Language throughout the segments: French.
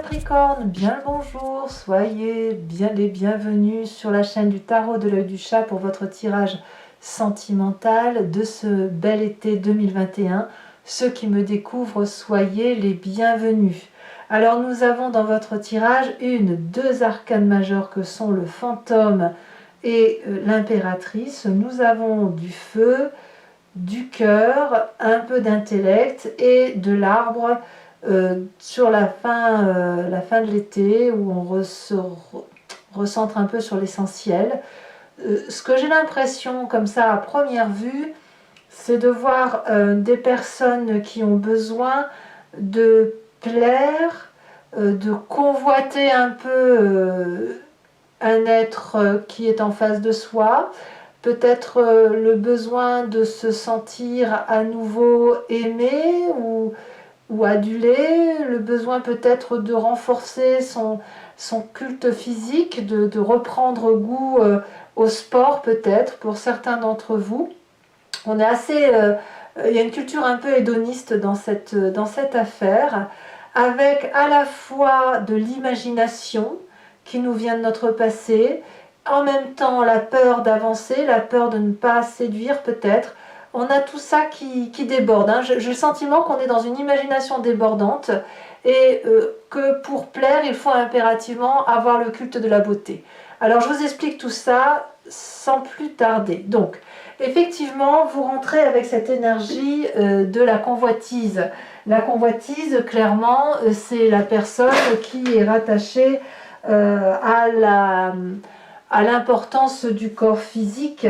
Capricorne, bien le bonjour, soyez bien les bienvenus sur la chaîne du tarot de l'œil du chat pour votre tirage sentimental de ce bel été 2021. Ceux qui me découvrent, soyez les bienvenus. Alors nous avons dans votre tirage deux arcanes majeures que sont le fantôme et l'impératrice. Nous avons du feu, du cœur, un peu d'intellect et de l'arbre sur la fin de l'été où on se recentre un peu sur l'essentiel. Ce que j'ai l'impression comme ça à première vue, c'est de voir des personnes qui ont besoin de plaire, de convoiter un peu un être qui est en face de soi, peut-être le besoin de se sentir à nouveau aimé ou adulé, le besoin peut-être de renforcer son culte physique, de reprendre goût au sport peut-être pour certains d'entre vous. On est assez, il y a une culture un peu hédoniste dans cette affaire, avec à la fois de l'imagination qui nous vient de notre passé, en même temps la peur d'avancer, la peur de ne pas séduire peut-être. On a tout ça qui déborde. J'ai le sentiment qu'on est dans une imagination débordante et que pour plaire, il faut impérativement avoir le culte de la beauté. Alors je vous explique tout ça sans plus tarder. Donc, effectivement, vous rentrez avec cette énergie de la convoitise. La convoitise, clairement, c'est la personne qui est rattachée à l'importance du corps physique.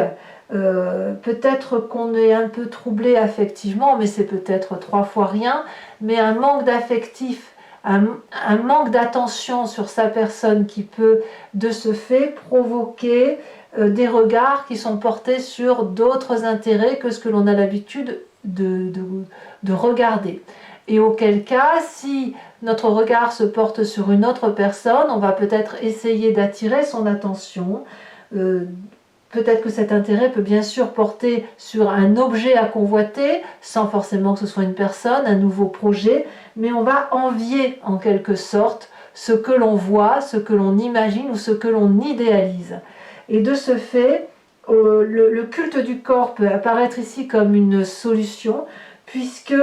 Peut-être qu'on est un peu troublé affectivement, mais c'est peut-être 3 fois rien, mais un manque d'affectif, un manque d'attention sur sa personne qui peut de ce fait provoquer des regards qui sont portés sur d'autres intérêts que ce que l'on a l'habitude de regarder. Et auquel cas, si notre regard se porte sur une autre personne, on va peut-être essayer d'attirer son attention. Peut-être que cet intérêt peut bien sûr porter sur un objet à convoiter, sans forcément que ce soit une personne, un nouveau projet, mais on va envier en quelque sorte ce que l'on voit, ce que l'on imagine ou ce que l'on idéalise. Et de ce fait, le culte du corps peut apparaître ici comme une solution, puisque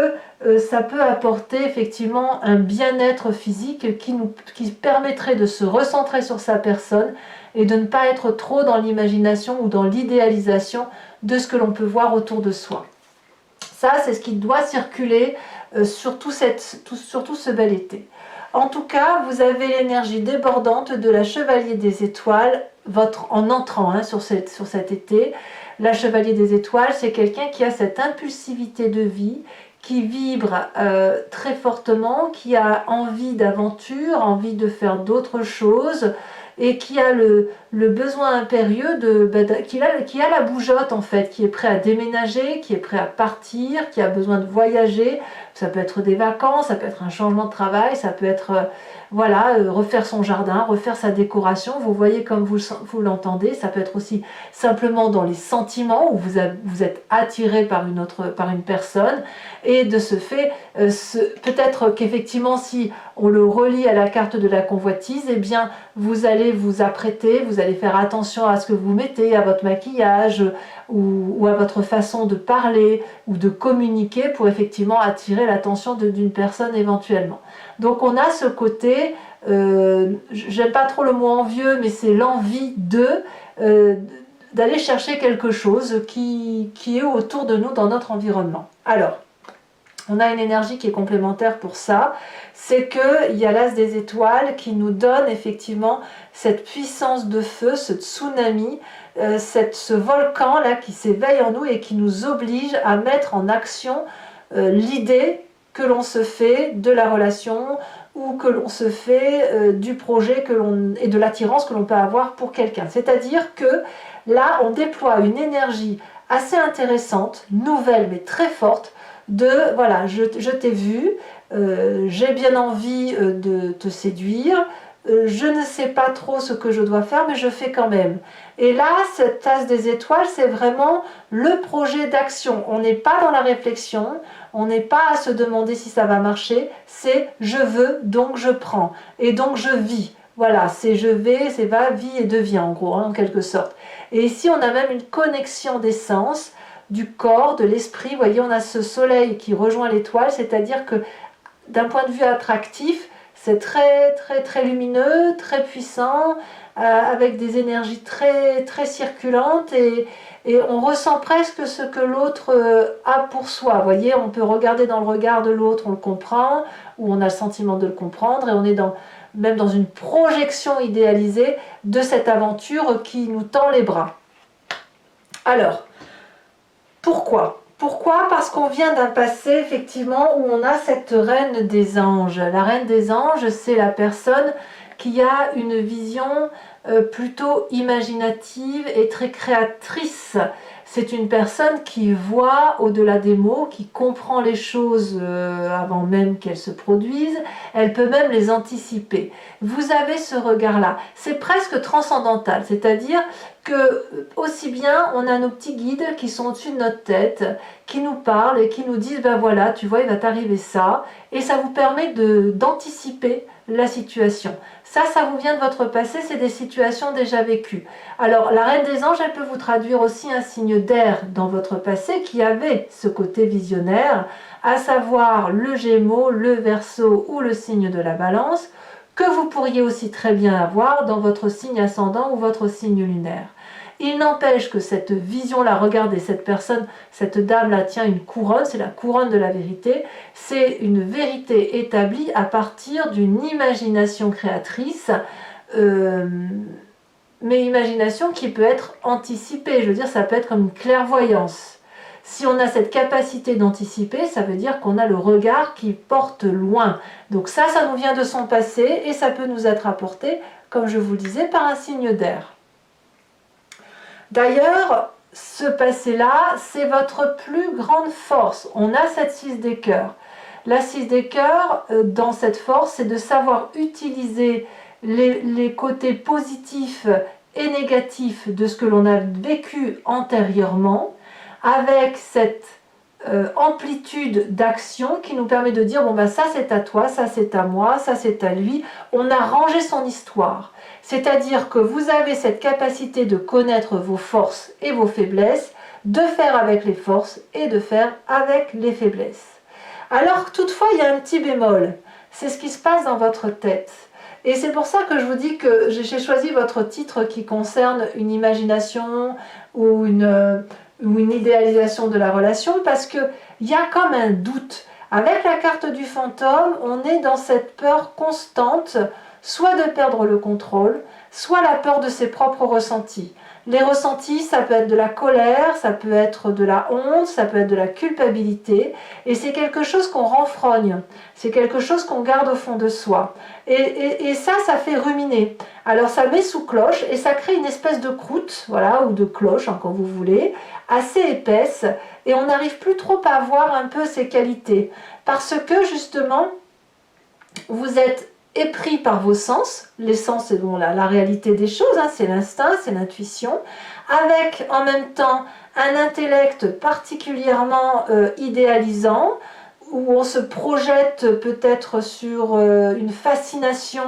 ça peut apporter effectivement un bien-être physique qui permettrait de se recentrer sur sa personne et de ne pas être trop dans l'imagination ou dans l'idéalisation de ce que l'on peut voir autour de soi. Ça, c'est ce qui doit circuler sur tout ce bel été. En tout cas, vous avez l'énergie débordante de la Chevalier des Étoiles en entrant sur cet été. La Chevalier des Étoiles, c'est quelqu'un qui a cette impulsivité de vie, qui vibre très fortement, qui a envie d'aventure, envie de faire d'autres choses, et qui a le besoin impérieux qui a la bougeotte en fait, qui est prêt à déménager, qui est prêt à partir, qui a besoin de voyager. Ça peut être des vacances, ça peut être un changement de travail, ça peut être refaire son jardin, refaire sa décoration. Vous voyez comme vous l'entendez. Ça peut être aussi simplement dans les sentiments où vous êtes attiré par une personne, et de ce fait, peut-être qu'effectivement si on le relie à la carte de la convoitise, eh bien vous allez vous apprêter, vous allez faire attention à ce que vous mettez, à votre maquillage ou à votre façon de parler ou de communiquer pour effectivement attirer l'attention d'une personne éventuellement. Donc on a ce côté, j'aime pas trop le mot envieux, mais c'est l'envie d'aller chercher quelque chose qui est autour de nous dans notre environnement. Alors, on a une énergie qui est complémentaire pour ça, c'est qu'il y a l'as des étoiles qui nous donne effectivement cette puissance de feu, ce tsunami, ce volcan là qui s'éveille en nous et qui nous oblige à mettre en action l'idée que l'on se fait de la relation ou que l'on se fait du projet et de l'attirance que l'on peut avoir pour quelqu'un. C'est-à-dire que là, on déploie une énergie assez intéressante, nouvelle mais très forte, je t'ai vu, j'ai bien envie de te séduire, je ne sais pas trop ce que je dois faire, mais je fais quand même. Et là, cette tasse des étoiles, c'est vraiment le projet d'action. On n'est pas dans la réflexion, on n'est pas à se demander si ça va marcher, c'est je veux, donc je prends, et donc je vis. Voilà, c'est je vais, c'est va, vie et devient en gros, en quelque sorte. Et ici, on a même une connexion des sens, du corps, de l'esprit. Vous voyez, on a ce soleil qui rejoint l'étoile, c'est-à-dire que d'un point de vue attractif, c'est très très très lumineux, très puissant, avec des énergies très très circulantes et on ressent presque ce que l'autre a pour soi. Vous voyez, on peut regarder dans le regard de l'autre, on le comprend, ou on a le sentiment de le comprendre, et on est même dans une projection idéalisée de cette aventure qui nous tend les bras. Alors, pourquoi ? Pourquoi ? Parce qu'on vient d'un passé, effectivement, où on a cette reine des anges. La reine des anges, c'est la personne qui a une vision plutôt imaginative et très créatrice. C'est une personne qui voit au-delà des mots, qui comprend les choses avant même qu'elles se produisent. Elle peut même les anticiper. Vous avez ce regard-là. C'est presque transcendantal, c'est-à-dire que aussi bien on a nos petits guides qui sont au-dessus de notre tête, qui nous parlent et qui nous disent ben voilà, tu vois, il va t'arriver ça, et ça vous permet d'anticiper la situation. Ça vous vient de votre passé, c'est des situations déjà vécues. Alors la reine des anges, elle peut vous traduire aussi un signe d'air dans votre passé qui avait ce côté visionnaire, à savoir le Gémeaux, le Verseau ou le signe de la Balance, que vous pourriez aussi très bien avoir dans votre signe ascendant ou votre signe lunaire. Il n'empêche que cette vision-là, regardez, cette personne, cette dame-là tient une couronne, c'est la couronne de la vérité, c'est une vérité établie à partir d'une imagination créatrice, mais imagination qui peut être anticipée, je veux dire, ça peut être comme une clairvoyance. Si on a cette capacité d'anticiper, ça veut dire qu'on a le regard qui porte loin. Donc ça nous vient de son passé et ça peut nous être apporté, comme je vous le disais, par un signe d'air. D'ailleurs, ce passé-là, c'est votre plus grande force. On a cette 6 des cœurs. La 6 des cœurs, dans cette force, c'est de savoir utiliser les côtés positifs et négatifs de ce que l'on a vécu antérieurement, avec cette amplitude d'action qui nous permet de dire bon ben ça c'est à toi, ça c'est à moi, ça c'est à lui. On a rangé son histoire. C'est-à-dire que vous avez cette capacité de connaître vos forces et vos faiblesses, de faire avec les forces et de faire avec les faiblesses. Alors toutefois, il y a un petit bémol. C'est ce qui se passe dans votre tête. Et c'est pour ça que je vous dis que j'ai choisi votre titre qui concerne une imagination ou une idéalisation de la relation, parce qu'il y a comme un doute. Avec la carte du fantôme, on est dans cette peur constante, soit de perdre le contrôle, soit la peur de ses propres ressentis. Les ressentis, ça peut être de la colère, ça peut être de la honte, ça peut être de la culpabilité, et c'est quelque chose qu'on renfrogne, c'est quelque chose qu'on garde au fond de soi. Et ça fait ruminer. Alors ça met sous cloche et ça crée une espèce de croûte, voilà, ou de cloche, hein, quand vous voulez, assez épaisse, et on n'arrive plus trop à voir un peu ses qualités, parce que justement, vous êtes épris par vos sens. Les sens, c'est bon, la réalité des choses, hein, c'est l'instinct, c'est l'intuition, avec en même temps un intellect particulièrement idéalisant, où on se projette peut-être sur une fascination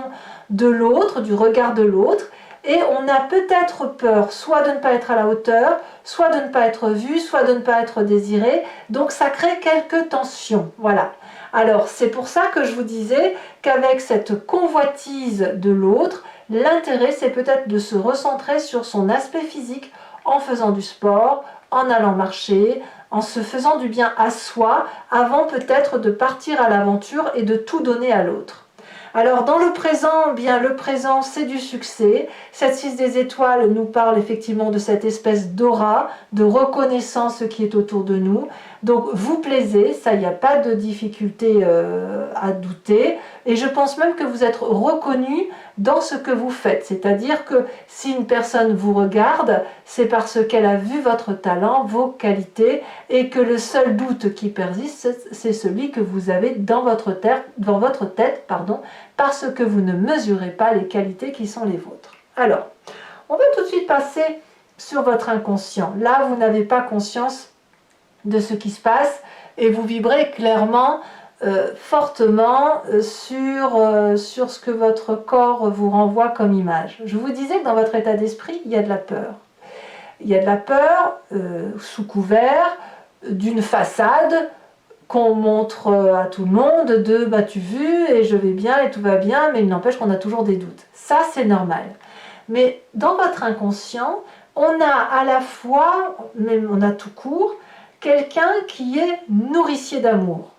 de l'autre, du regard de l'autre, et on a peut-être peur soit de ne pas être à la hauteur, soit de ne pas être vu, soit de ne pas être désiré, donc ça crée quelques tensions, voilà. Alors c'est pour ça que je vous disais qu'avec cette convoitise de l'autre, l'intérêt c'est peut-être de se recentrer sur son aspect physique en faisant du sport, en allant marcher, en se faisant du bien à soi, avant peut-être de partir à l'aventure et de tout donner à l'autre. Alors dans le présent, bien le présent c'est du succès. Cette 6 des étoiles nous parle effectivement de cette espèce d'aura, de reconnaissance qui est autour de nous. Donc vous plaisez, ça il n'y a pas de difficulté à douter. et je pense même que vous êtes reconnu dans ce que vous faites. C'est-à-dire que si une personne vous regarde, c'est parce qu'elle a vu votre talent, vos qualités, et que le seul doute qui persiste, c'est celui que vous avez dans votre tête, parce que vous ne mesurez pas les qualités qui sont les vôtres. Alors, on va tout de suite passer sur votre inconscient. Là, vous n'avez pas conscience de ce qui se passe et vous vibrez clairement, fortement sur ce que votre corps vous renvoie comme image. Je vous disais que dans votre état d'esprit, il y a de la peur. Il y a de la peur sous couvert d'une façade qu'on montre à tout le monde de « tu vu et je vais bien et tout va bien », mais il n'empêche qu'on a toujours des doutes. Ça, c'est normal. Mais dans votre inconscient, on a à la fois, même on a tout court, quelqu'un qui est nourricier d'amour.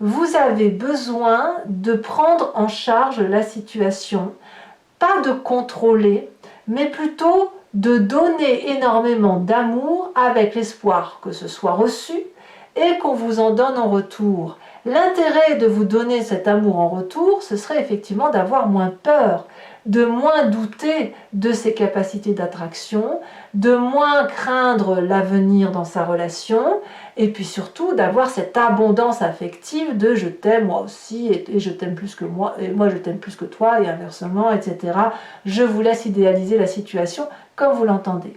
Vous avez besoin de prendre en charge la situation, pas de contrôler, mais plutôt de donner énormément d'amour avec l'espoir que ce soit reçu et qu'on vous en donne en retour. L'intérêt de vous donner cet amour en retour, ce serait effectivement d'avoir moins peur, de moins douter de ses capacités d'attraction, de moins craindre l'avenir dans sa relation, et puis surtout d'avoir cette abondance affective de « je t'aime moi aussi, et je t'aime plus que moi, et moi je t'aime plus que toi, et inversement, etc. » Je vous laisse idéaliser la situation comme vous l'entendez.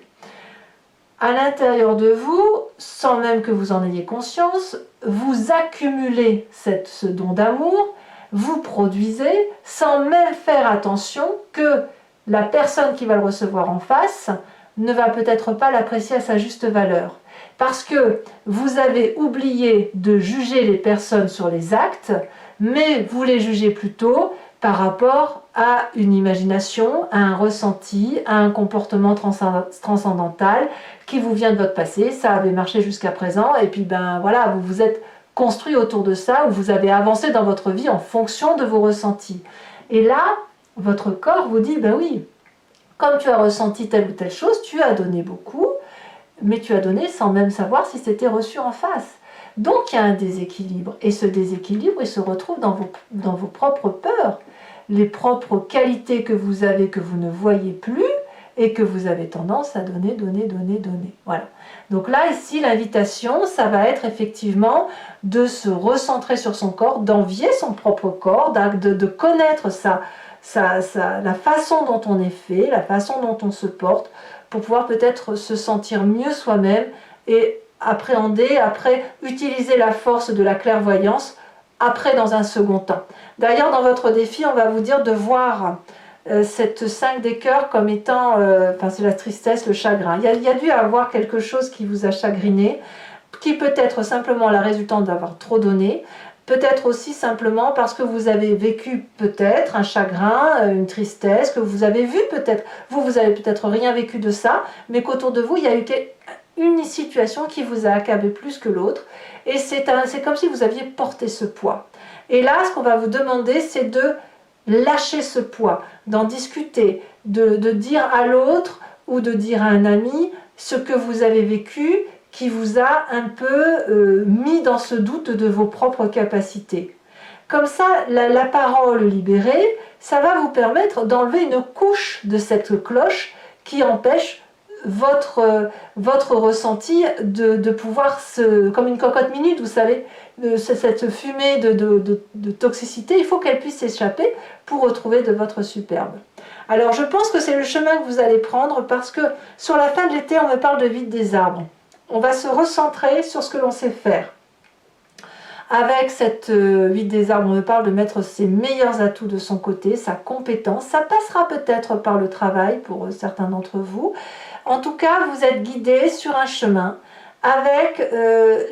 À l'intérieur de vous, sans même que vous en ayez conscience, vous accumulez ce don d'amour, vous produisez sans même faire attention que la personne qui va le recevoir en face ne va peut-être pas l'apprécier à sa juste valeur. Parce que vous avez oublié de juger les personnes sur les actes, mais vous les jugez plutôt par rapport à une imagination, à un ressenti, à un comportement transcendantal qui vous vient de votre passé, ça avait marché jusqu'à présent, et puis voilà, vous vous êtes construit autour de ça, ou vous avez avancé dans votre vie en fonction de vos ressentis. Et là, votre corps vous dit, oui, comme tu as ressenti telle ou telle chose, tu as donné beaucoup, mais tu as donné sans même savoir si c'était reçu en face. Donc il y a un déséquilibre, et ce déséquilibre, il se retrouve dans vos propres peurs, les propres qualités que vous avez, que vous ne voyez plus, et que vous avez tendance à donner. Voilà. Donc là, ici, l'invitation, ça va être effectivement de se recentrer sur son corps, d'envier son propre corps, de connaître la façon dont on est fait, la façon dont on se porte, pour pouvoir peut-être se sentir mieux soi-même et appréhender, après utiliser la force de la clairvoyance, après dans un second temps. D'ailleurs, dans votre défi, on va vous dire de voir cette 5 des cœurs comme étant, c'est la tristesse, le chagrin. Il y a dû avoir quelque chose qui vous a chagriné, qui peut être simplement la résultante d'avoir trop donné, peut-être aussi simplement parce que vous avez vécu peut-être un chagrin, une tristesse, que vous avez vu peut-être, vous avez peut-être rien vécu de ça, mais qu'autour de vous, il y a eu une situation qui vous a accablé plus que l'autre, et c'est comme si vous aviez porté ce poids. Et là, ce qu'on va vous demander, c'est de lâcher ce poids, d'en discuter, de dire à l'autre ou de dire à un ami ce que vous avez vécu qui vous a un peu mis dans ce doute de vos propres capacités. Comme ça, la parole libérée, ça va vous permettre d'enlever une couche de cette cloche qui empêche votre ressenti de pouvoir comme une cocotte minute, vous savez, cette fumée de toxicité, il faut qu'elle puisse s'échapper pour retrouver de votre superbe. Alors je pense que c'est le chemin que vous allez prendre, parce que sur la fin de l'été, on me parle de vide des arbres. On va se recentrer sur ce que l'on sait faire. Avec cette vide des arbres, on me parle de mettre ses meilleurs atouts de son côté, sa compétence. Ça passera peut-être par le travail pour certains d'entre vous. En tout cas, vous êtes guidé sur un chemin avec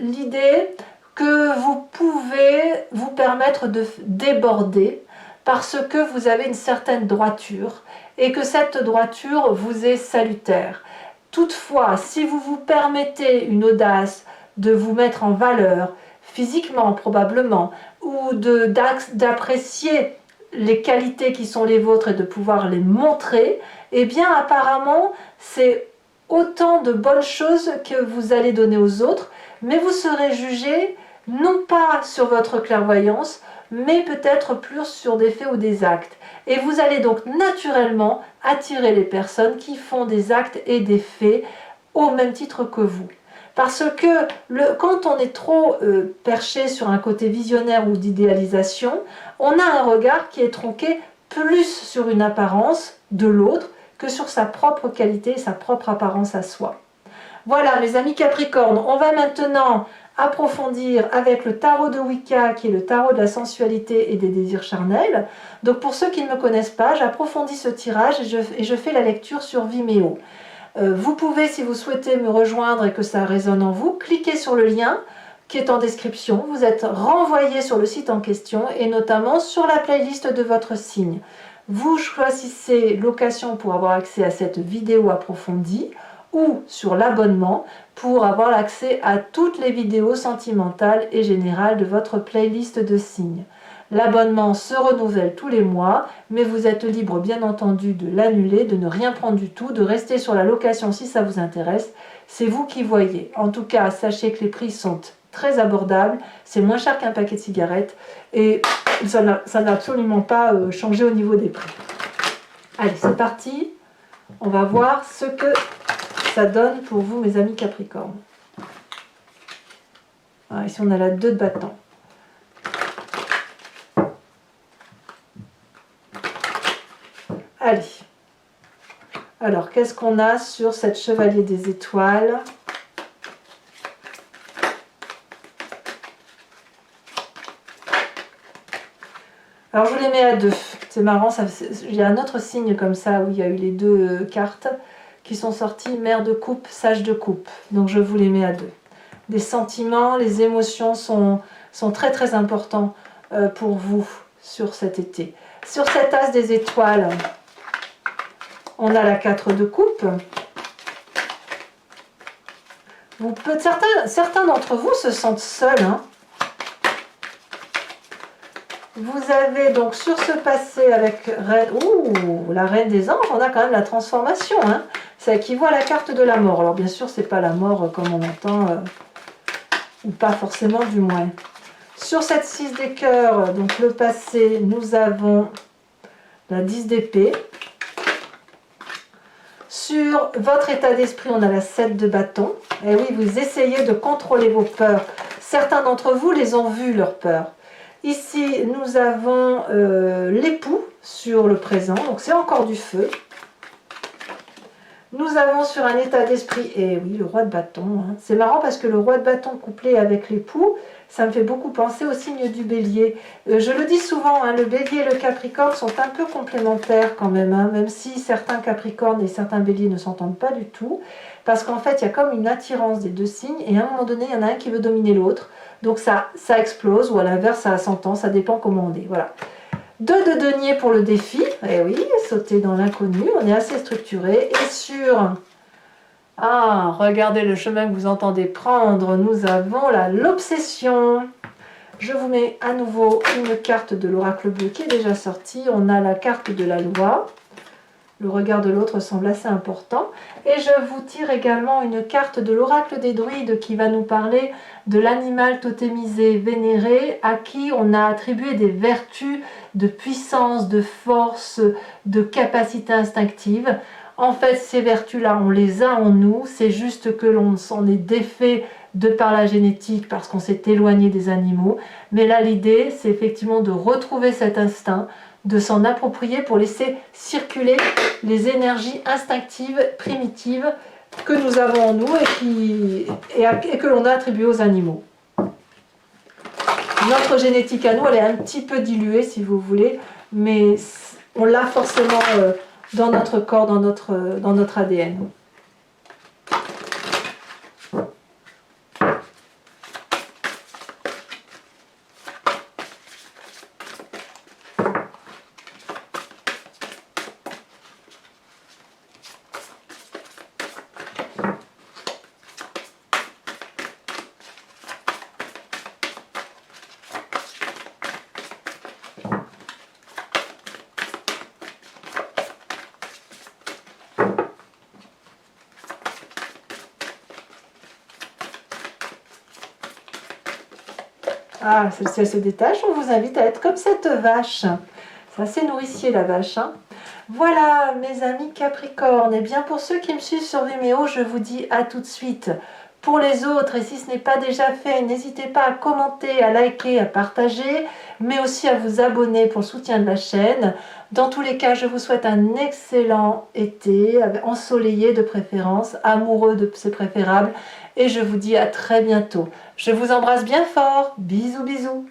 l'idée que vous pouvez vous permettre de déborder parce que vous avez une certaine droiture et que cette droiture vous est salutaire. Toutefois, si vous vous permettez une audace de vous mettre en valeur, physiquement probablement, ou d'apprécier les qualités qui sont les vôtres et de pouvoir les montrer, eh bien apparemment c'est autant de bonnes choses que vous allez donner aux autres, mais vous serez jugé non pas sur votre clairvoyance, mais peut-être plus sur des faits ou des actes. Et vous allez donc naturellement attirer les personnes qui font des actes et des faits au même titre que vous. Parce que quand on est trop perché sur un côté visionnaire ou d'idéalisation, on a un regard qui est tronqué plus sur une apparence de l'autre que sur sa propre qualité, sa propre apparence à soi. Voilà mes amis Capricorne, on va maintenant approfondir avec le tarot de Wicca qui est le tarot de la sensualité et des désirs charnels. Donc pour ceux qui ne me connaissent pas, j'approfondis ce tirage et je fais la lecture sur Vimeo. Vous pouvez, si vous souhaitez me rejoindre et que ça résonne en vous, cliquez sur le lien qui est en description. Vous êtes renvoyé sur le site en question et notamment sur la playlist de votre signe. Vous choisissez location pour avoir accès à cette vidéo approfondie ou sur l'abonnement pour avoir accès à toutes les vidéos sentimentales et générales de votre playlist de signes. L'abonnement se renouvelle tous les mois, mais vous êtes libre bien entendu de l'annuler, de ne rien prendre du tout, de rester sur la location si ça vous intéresse. C'est vous qui voyez. En tout cas, sachez que les prix sont très abordables, c'est moins cher qu'un paquet de cigarettes et ça n'a absolument pas changé au niveau des prix. Allez, c'est parti. On va voir ce que ça donne pour vous, mes amis Capricorne. Ah, ici, on a la 2 de bâton. Allez, alors qu'est-ce qu'on a sur cette chevalier des étoiles? Alors je vous les mets à 2, c'est marrant, il y a un autre signe comme ça où il y a eu les 2 cartes qui sont sorties, mère de coupe, sage de coupe, donc je vous les mets à 2. Les sentiments, les émotions sont très très importants pour vous sur cet été. Sur cet as des étoiles, on a la 4 de coupe. Certains d'entre vous se sentent seuls. Hein. Vous avez donc sur ce passé avec la reine des anges, on a quand même la transformation. Hein. Ça équivaut à la carte de la mort. Alors bien sûr, c'est pas la mort comme on entend, ou pas forcément du moins. Sur cette 6 des cœurs, donc le passé, nous avons la 10 d'épée. Sur votre état d'esprit, on a la 7 de bâton. Et oui, vous essayez de contrôler vos peurs. Certains d'entre vous les ont vues, leurs peurs. Ici, nous avons l'époux sur le présent, donc c'est encore du feu. Nous avons sur un état d'esprit, et oui, le roi de bâton. Hein. C'est marrant parce que le roi de bâton couplé avec l'époux, ça me fait beaucoup penser au signe du bélier. Je le dis souvent, hein, le bélier et le capricorne sont un peu complémentaires quand même, hein, même si certains capricornes et certains béliers ne s'entendent pas du tout, parce qu'en fait, il y a comme une attirance des 2 signes, et à un moment donné, il y en a un qui veut dominer l'autre, donc ça explose, ou à l'inverse, ça s'entend, ça dépend comment on est, voilà. 2 de denier pour le défi, et oui, sauter dans l'inconnu, on est assez structuré, et sur... Ah, regardez le chemin que vous entendez prendre, nous avons l'obsession. Je vous mets à nouveau une carte de l'oracle bleu qui est déjà sortie. On a la carte de la loi. Le regard de l'autre semble assez important. Et je vous tire également une carte de l'oracle des druides qui va nous parler de l'animal totémisé, vénéré, à qui on a attribué des vertus de puissance, de force, de capacité instinctive. En fait, ces vertus-là, on les a en nous, c'est juste que l'on s'en est défait de par la génétique parce qu'on s'est éloigné des animaux. Mais là, l'idée, c'est effectivement de retrouver cet instinct, de s'en approprier pour laisser circuler les énergies instinctives, primitives que nous avons en nous et que l'on a attribuées aux animaux. Notre génétique à nous, elle est un petit peu diluée, si vous voulez, mais on l'a forcément... dans notre corps, dans notre ADN. Ah, celle-ci elle se détache, on vous invite à être comme cette vache. C'est assez nourricier la vache, hein. Voilà mes amis Capricorne, et bien pour ceux qui me suivent sur Vimeo, je vous dis à tout de suite. Pour les autres, et si ce n'est pas déjà fait, n'hésitez pas à commenter, à liker, à partager, mais aussi à vous abonner pour le soutien de la chaîne. Dans tous les cas, je vous souhaite un excellent été, ensoleillé de préférence, amoureux de c'est préférable, et je vous dis à très bientôt. Je vous embrasse bien fort, bisous bisous.